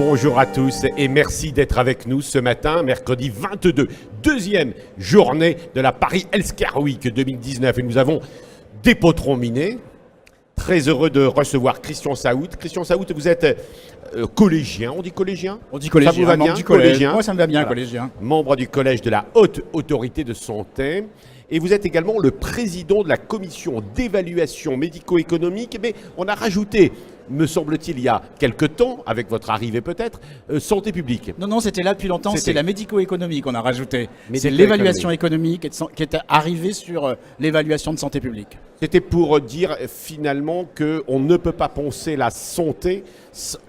Bonjour à tous et merci d'être avec nous ce matin, mercredi 22, deuxième journée de la Paris Healthcare Week 2019. Et nous avons des potrons minés. Très heureux de recevoir Christian Saout. Christian Saout, vous êtes collégien, on dit collégien ? On dit collégien, ça vous va bien, du collège. collégien. Moi ça me va bien, Voilà. collégien. Membre du collège de la Haute Autorité de Santé. Et vous êtes également le président de la commission d'évaluation médico-économique. Mais on a rajouté, me semble-t-il, il y a quelque temps, avec votre arrivée peut-être, santé publique. Non, c'était là depuis longtemps, c'est la médico-économie qu'on a rajouté. C'est Médico-économie. l'évaluation économique qui est arrivée sur l'évaluation de santé publique. C'était pour dire finalement qu'on ne peut pas penser la santé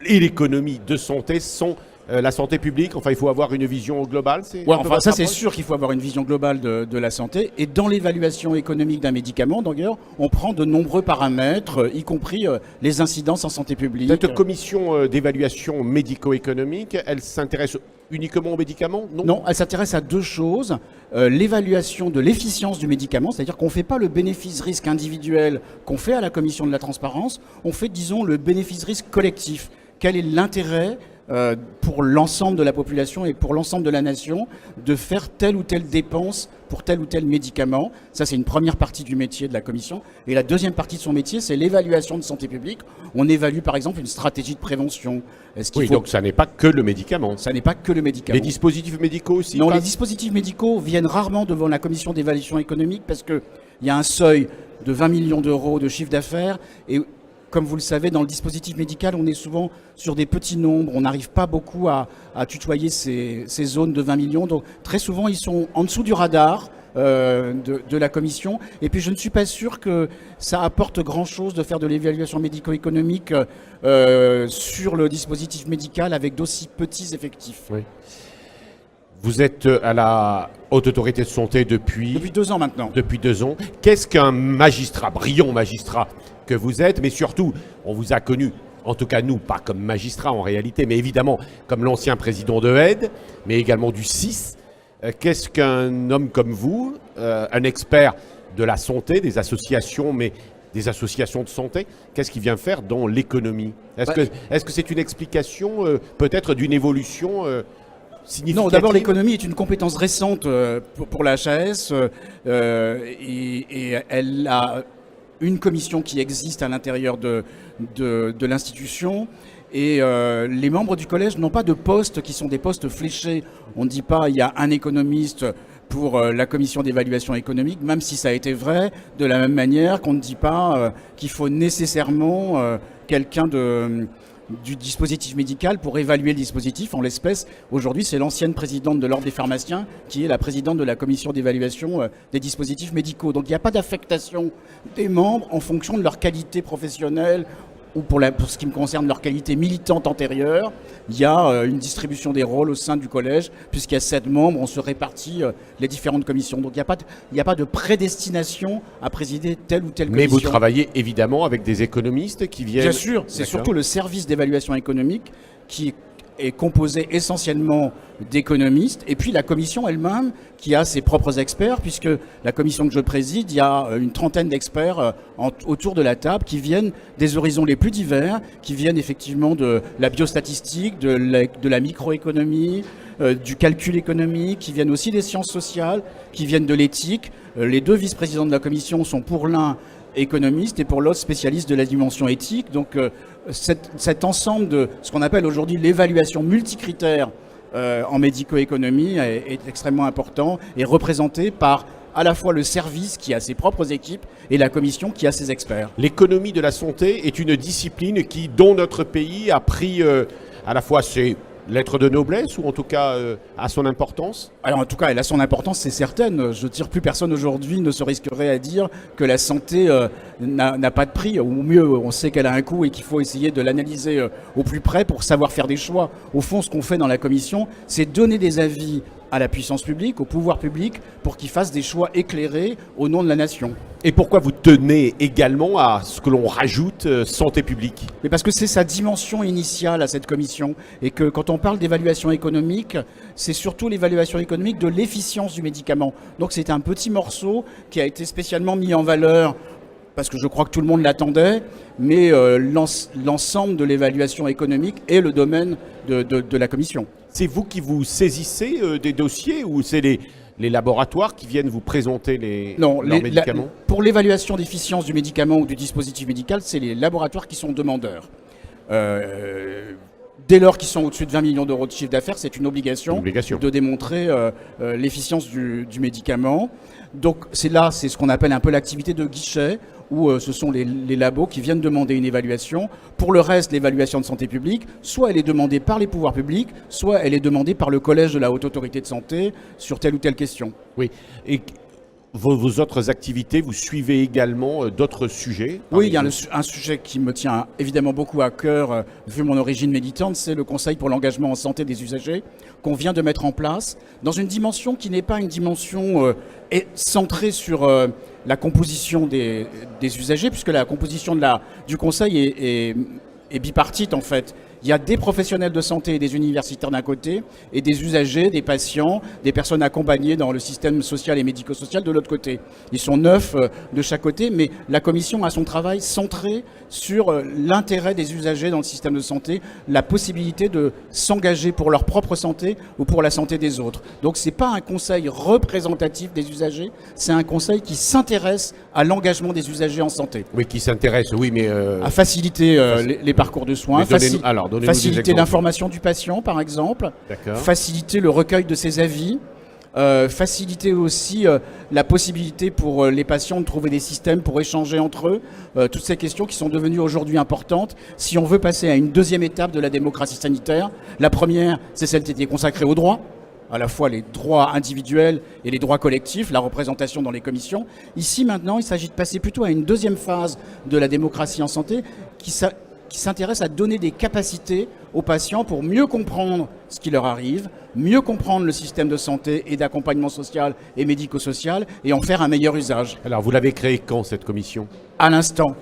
et l'économie de santé sans la santé publique. Enfin, il faut avoir une vision globale. Ouais, enfin, ça c'est sûr qu'il faut avoir une vision globale de la santé. Et dans l'évaluation économique d'un médicament, d'ailleurs, on prend de nombreux paramètres, y compris les incidences en santé publique. Cette commission d'évaluation médico-économique, elle s'intéresse uniquement aux médicaments ? Non, elle s'intéresse à deux choses. L'évaluation de l'efficience du médicament, c'est-à-dire qu'on ne fait pas le bénéfice-risque individuel qu'on fait à la commission de la transparence, on fait, disons, le bénéfice-risque collectif. Quel est l'intérêt pour l'ensemble de la population et pour l'ensemble de la nation de faire telle ou telle dépense pour tel ou tel médicament. Ça, c'est une première partie du métier de la commission. Et la deuxième partie de son métier, c'est l'évaluation de santé publique. On évalue, par exemple, une stratégie de prévention. Donc ça n'est pas que le médicament. Ça n'est pas que le médicament. Les dispositifs médicaux aussi ? Non, les dispositifs médicaux viennent rarement devant la commission d'évaluation économique parce qu'il y a un seuil de 20 millions d'euros de chiffre d'affaires et comme vous le savez, dans le dispositif médical, on est souvent sur des petits nombres. On n'arrive pas beaucoup à tutoyer ces zones de 20 millions. Donc très souvent, ils sont en dessous du radar de la commission. Et puis, je ne suis pas sûr que ça apporte grand-chose de faire de l'évaluation médico-économique sur le dispositif médical avec d'aussi petits effectifs. Oui. Vous êtes à la Haute Autorité de Santé depuis 2 ans maintenant. Depuis 2 ans. Qu'est-ce qu'un magistrat, brillant magistrat que vous êtes, mais surtout, on vous a connu, en tout cas nous, pas comme magistrat en réalité, mais évidemment comme l'ancien président de AIDE, mais également du CIS. Qu'est-ce qu'un homme comme vous, un expert de la santé, des associations, mais des associations de santé, qu'est-ce qu'il vient faire dans l'économie ? Est-ce que c'est une explication peut-être d'une évolution non, d'abord l'économie est une compétence récente pour la HAS et elle a une commission qui existe à l'intérieur de l'institution et les membres du collège n'ont pas de postes qui sont des postes fléchés. On ne dit pas il y a un économiste pour la commission d'évaluation économique, même si ça a été vrai, de la même manière qu'on ne dit pas qu'il faut nécessairement quelqu'un du dispositif médical pour évaluer le dispositif. En l'espèce, aujourd'hui, c'est l'ancienne présidente de l'Ordre des pharmaciens qui est la présidente de la commission d'évaluation des dispositifs médicaux. Donc il n'y a pas d'affectation des membres en fonction de leur qualité professionnelle ou pour ce qui me concerne leur qualité militante antérieure. Il y a une distribution des rôles au sein du collège, puisqu'il y a 7 membres, on se répartit les différentes commissions. Donc il n'y a pas de prédestination à présider telle ou telle commission. Mais vous travaillez évidemment avec des économistes qui viennent... Bien sûr, c'est surtout le service d'évaluation économique qui est composé essentiellement d'économistes, et puis la commission elle-même qui a ses propres experts, puisque la commission que je préside, il y a une trentaine d'experts autour de la table qui viennent des horizons les plus divers, qui viennent effectivement de la biostatistique, de la microéconomie, du calcul économique, qui viennent aussi des sciences sociales, qui viennent de l'éthique. Les 2 vice-présidents de la commission sont pour l'un économiste et pour l'autre spécialiste de la dimension éthique. Donc cet ensemble de ce qu'on appelle aujourd'hui l'évaluation multicritère en médico-économie est extrêmement important et représenté par à la fois le service qui a ses propres équipes et la commission qui a ses experts. L'économie de la santé est une discipline qui, dans notre pays, a pris à la fois ses lettres de noblesse ou en tout cas a son importance ? Alors en tout cas, elle a son importance, c'est certain. Je veux dire, plus personne aujourd'hui ne se risquerait à dire que la santé n'a pas de prix. Ou mieux, on sait qu'elle a un coût et qu'il faut essayer de l'analyser au plus près pour savoir faire des choix. Au fond, ce qu'on fait dans la commission, c'est donner des avis à la puissance publique, au pouvoir public, pour qu'ils fassent des choix éclairés au nom de la nation. Et pourquoi vous tenez également à ce que l'on rajoute santé publique ? Mais parce que c'est sa dimension initiale à cette commission. Et que quand on parle d'évaluation économique, c'est surtout l'évaluation économique de l'efficience du médicament. Donc c'est un petit morceau qui a été spécialement mis en valeur parce que je crois que tout le monde l'attendait, mais l'ensemble de l'évaluation économique est le domaine de la commission. C'est vous qui vous saisissez des dossiers ou c'est les laboratoires qui viennent vous présenter leurs médicaments? Pour l'évaluation d'efficience du médicament ou du dispositif médical, c'est les laboratoires qui sont demandeurs. Dès lors qu'ils sont au-dessus de 20 millions d'euros de chiffre d'affaires, c'est une obligation de démontrer l'efficience du médicament. Donc c'est ce qu'on appelle un peu l'activité de guichet, où ce sont les labos qui viennent demander une évaluation. Pour le reste, l'évaluation de santé publique, soit elle est demandée par les pouvoirs publics, soit elle est demandée par le collège de la Haute Autorité de Santé sur telle ou telle question. Oui. Et vos autres activités, vous suivez également d'autres sujets? Oui, il y a un sujet qui me tient évidemment beaucoup à cœur, vu mon origine militante, c'est le Conseil pour l'engagement en santé des usagers, qu'on vient de mettre en place, dans une dimension qui n'est pas une dimension centrée sur la composition des usagers, puisque la composition du Conseil est bipartite en fait. Il y a des professionnels de santé et des universitaires d'un côté, et des usagers, des patients, des personnes accompagnées dans le système social et médico-social de l'autre côté. Ils sont 9 de chaque côté, mais la commission a son travail centré sur l'intérêt des usagers dans le système de santé, la possibilité de s'engager pour leur propre santé ou pour la santé des autres. Donc ce n'est pas un conseil représentatif des usagers, c'est un conseil qui s'intéresse à l'engagement des usagers en santé. Oui, qui s'intéresse, oui, mais... à faciliter les parcours de soins, faciliter l'information du patient, par exemple, faciliter le recueil de ses avis, faciliter aussi la possibilité pour les patients de trouver des systèmes pour échanger entre eux, toutes ces questions qui sont devenues aujourd'hui importantes. Si on veut passer à une deuxième étape de la démocratie sanitaire, la première, c'est celle qui était consacrée aux droits, à la fois les droits individuels et les droits collectifs, la représentation dans les commissions. Ici, maintenant, il s'agit de passer plutôt à une deuxième phase de la démocratie en santé qui s'intéresse à donner des capacités aux patients pour mieux comprendre ce qui leur arrive, mieux comprendre le système de santé et d'accompagnement social et médico-social et en faire un meilleur usage. Alors, vous l'avez créée quand, cette commission? À l'instant.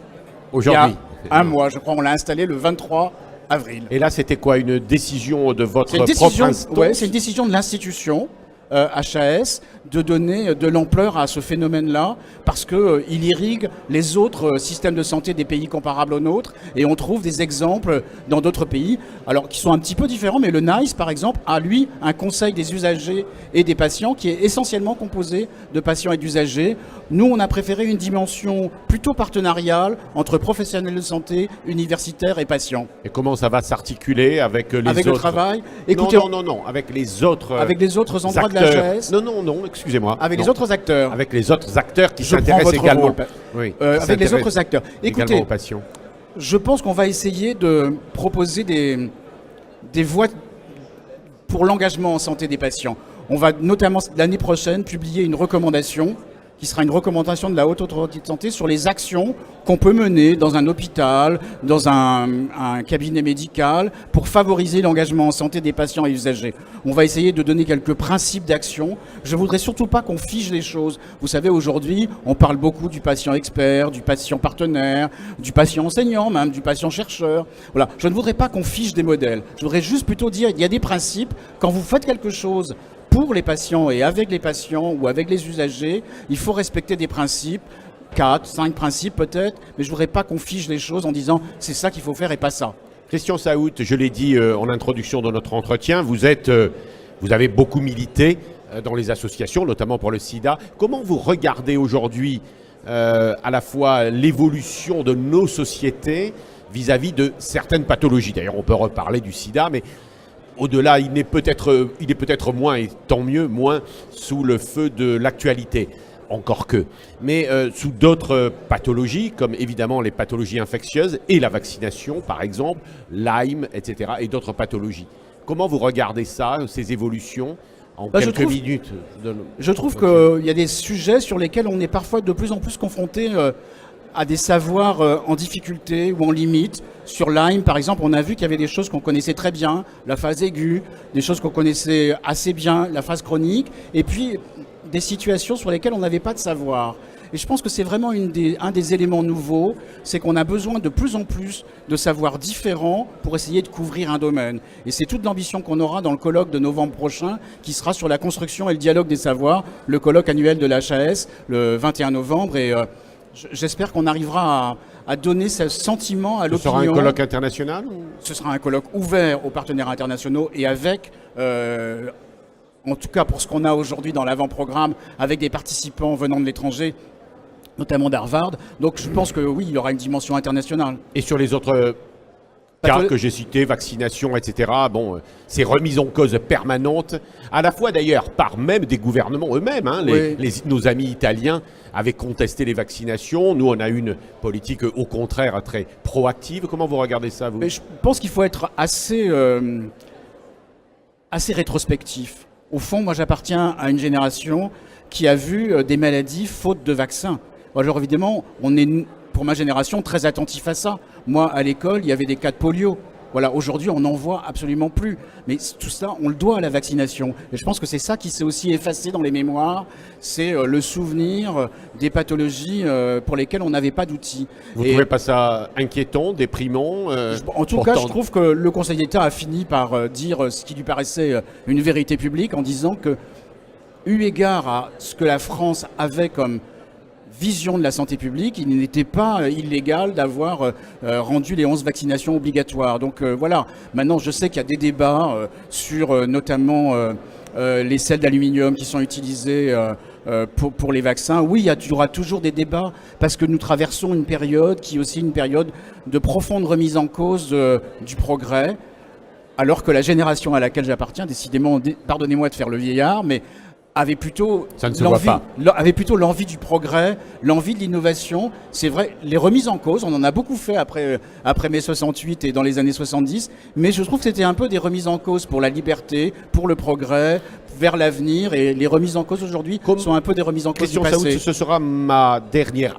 Aujourd'hui? Il y a un mois, je crois, on l'a installée le 23 avril. Et là, c'était quoi? Une décision de votre propre instance? Oui, c'est une décision de l'institution. HAS, de donner de l'ampleur à ce phénomène-là, parce qu'il irrigue les autres systèmes de santé des pays comparables aux nôtres, et on trouve des exemples dans d'autres pays, alors qui sont un petit peu différents, mais le NICE, par exemple, a lui un conseil des usagers et des patients qui est essentiellement composé de patients et d'usagers. Nous, on a préféré une dimension plutôt partenariale entre professionnels de santé, universitaires et patients. Et comment ça va s'articuler avec les autres? Avec le travail. Écoutez, non, avec les autres. Avec les autres endroits acteurs. De la HAS. Non, excusez-moi. Avec les autres acteurs. Avec les autres acteurs qui s'intéressent également. Oui, avec les autres acteurs. Écoutez, aux patients. Je pense qu'on va essayer de proposer des voies pour l'engagement en santé des patients. On va notamment l'année prochaine publier une recommandation qui sera une recommandation de la Haute Autorité de Santé sur les actions qu'on peut mener dans un hôpital, dans un cabinet médical, pour favoriser l'engagement en santé des patients et usagers. On va essayer de donner quelques principes d'action. Je ne voudrais surtout pas qu'on fige les choses. Vous savez, aujourd'hui, on parle beaucoup du patient expert, du patient partenaire, du patient enseignant même, du patient chercheur. Voilà. Je ne voudrais pas qu'on fige des modèles. Je voudrais juste plutôt dire qu'il y a des principes. Quand vous faites quelque chose pour les patients et avec les patients ou avec les usagers, il faut respecter des principes, 4, 5 principes peut-être, mais je ne voudrais pas qu'on fige les choses en disant c'est ça qu'il faut faire et pas ça. Christian Saout, je l'ai dit en introduction de notre entretien, vous avez beaucoup milité dans les associations, notamment pour le sida. Comment vous regardez aujourd'hui à la fois l'évolution de nos sociétés vis-à-vis de certaines pathologies? D'ailleurs, on peut reparler du sida, mais au-delà, il est peut-être moins, et tant mieux, moins sous le feu de l'actualité, encore que. Mais sous d'autres pathologies, comme évidemment les pathologies infectieuses et la vaccination, par exemple, Lyme, etc., et d'autres pathologies. Comment vous regardez ça, ces évolutions, en quelques minutes? Je trouve qu'il y a des sujets sur lesquels on est parfois de plus en plus confronté à des savoirs en difficulté ou en limite. Sur Lyme, par exemple, on a vu qu'il y avait des choses qu'on connaissait très bien, la phase aiguë, des choses qu'on connaissait assez bien, la phase chronique, et puis des situations sur lesquelles on n'avait pas de savoir. Et je pense que c'est vraiment un des éléments nouveaux, c'est qu'on a besoin de plus en plus de savoirs différents pour essayer de couvrir un domaine. Et c'est toute l'ambition qu'on aura dans le colloque de novembre prochain, qui sera sur la construction et le dialogue des savoirs, le colloque annuel de l'HAS, le 21 novembre. Et J'espère qu'on arrivera à donner ce sentiment à l'opinion. Ce sera un colloque international Ce sera un colloque ouvert aux partenaires internationaux et avec, en tout cas pour ce qu'on a aujourd'hui dans l'avant-programme, avec des participants venant de l'étranger, notamment d'Harvard. Donc je pense que oui, il y aura une dimension internationale. Et sur les autres cas que j'ai cités, vaccination, etc., bon, ces remises en cause permanentes, à la fois d'ailleurs par même des gouvernements eux-mêmes, hein, nos amis italiens avaient contesté les vaccinations, nous on a une politique au contraire très proactive. Comment vous regardez ça, vous? Mais je pense qu'il faut être assez rétrospectif. Au fond, moi j'appartiens à une génération qui a vu des maladies faute de vaccins. Alors évidemment, on est, pour ma génération, très attentif à ça. Moi, à l'école, il y avait des cas de polio. Voilà, aujourd'hui, on n'en voit absolument plus. Mais tout ça, on le doit à la vaccination. Et je pense que c'est ça qui s'est aussi effacé dans les mémoires. C'est le souvenir des pathologies pour lesquelles on n'avait pas d'outils. Vous ne trouvez pas ça inquiétant, déprimant En tout cas, je trouve que le Conseil d'État a fini par dire ce qui lui paraissait une vérité publique en disant que, eu égard à ce que la France avait comme vision de la santé publique, il n'était pas illégal d'avoir rendu les 11 vaccinations obligatoires. Donc voilà, maintenant je sais qu'il y a des débats sur notamment les sels d'aluminium qui sont utilisés pour les vaccins. Oui, il y aura toujours des débats parce que nous traversons une période qui est aussi une période de profonde remise en cause du progrès, alors que la génération à laquelle j'appartiens, décidément, pardonnez-moi de faire le vieillard, mais avait plutôt l'envie du progrès, l'envie de l'innovation. C'est vrai, les remises en cause, on en a beaucoup fait après mai 68 et dans les années 70, mais je trouve que c'était un peu des remises en cause pour la liberté, pour le progrès, vers l'avenir, et les remises en cause aujourd'hui sont un peu des remises en cause du passé. Ce sera ma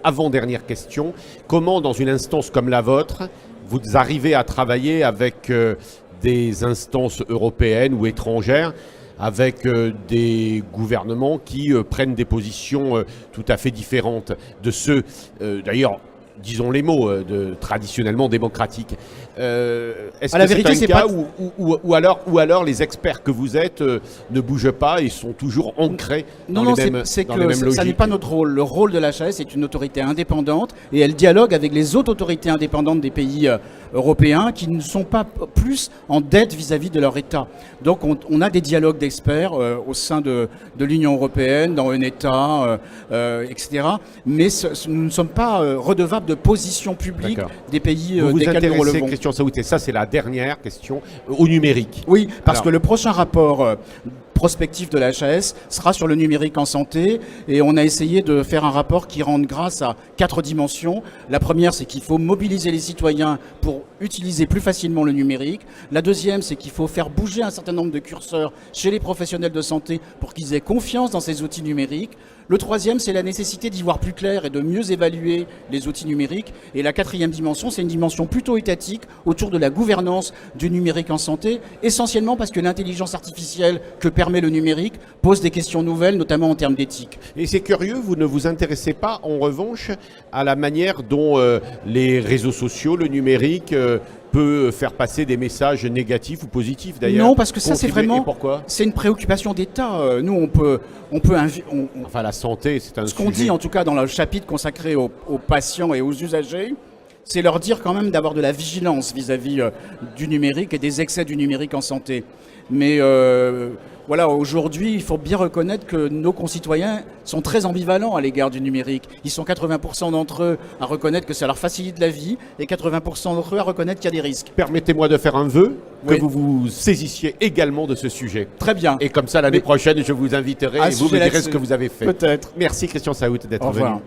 avant-dernière question. Comment, dans une instance comme la vôtre, vous arrivez à travailler avec des instances européennes ou étrangères, avec des gouvernements qui prennent des positions tout à fait différentes de ceux, d'ailleurs, disons les mots, traditionnellement démocratiques. Est-ce que c'est un cas ou alors les experts que vous êtes ne bougent pas et sont toujours ancrés dans les mêmes logiques? Ça n'est pas notre rôle. Le rôle de l'HAS est une autorité indépendante et elle dialogue avec les autres autorités indépendantes des pays européens qui ne sont pas plus en dette vis-à-vis de leur État. Donc on a des dialogues d'experts au sein de l'Union européenne, dans un État, etc. Mais nous ne sommes pas redevables de position publique des pays desquels nous relevons. Christian Saout, ça c'est la dernière question, au numérique. Oui, parce que le prochain rapport prospectif de la HAS sera sur le numérique en santé, et on a essayé de faire un rapport qui rende grâce à 4 dimensions. La première, c'est qu'il faut mobiliser les citoyens pour utiliser plus facilement le numérique. La deuxième, c'est qu'il faut faire bouger un certain nombre de curseurs chez les professionnels de santé pour qu'ils aient confiance dans ces outils numériques. Le troisième, c'est la nécessité d'y voir plus clair et de mieux évaluer les outils numériques. Et la quatrième dimension, c'est une dimension plutôt étatique autour de la gouvernance du numérique en santé, essentiellement parce que l'intelligence artificielle que permet le numérique pose des questions nouvelles, notamment en termes d'éthique. Et c'est curieux, vous ne vous intéressez pas en revanche à la manière dont les réseaux sociaux, le numérique peut faire passer des messages négatifs ou positifs d'ailleurs? Non, parce que ça c'est vraiment, pourquoi? C'est une préoccupation d'État. Nous enfin la santé, c'est un sujet. Ce qu'on dit en tout cas dans le chapitre consacré aux patients et aux usagers, c'est leur dire quand même d'avoir de la vigilance vis-à-vis du numérique et des excès du numérique en santé. Mais voilà, aujourd'hui, il faut bien reconnaître que nos concitoyens sont très ambivalents à l'égard du numérique. Ils sont 80% d'entre eux à reconnaître que ça leur facilite la vie et 80% d'entre eux à reconnaître qu'il y a des risques. Permettez-moi de faire un vœu, que vous vous saisissiez également de ce sujet. Très bien. Et comme ça, l'année prochaine, je vous inviterai et vous me direz ce que vous avez fait. Peut-être. Merci Christian Saout d'être venu.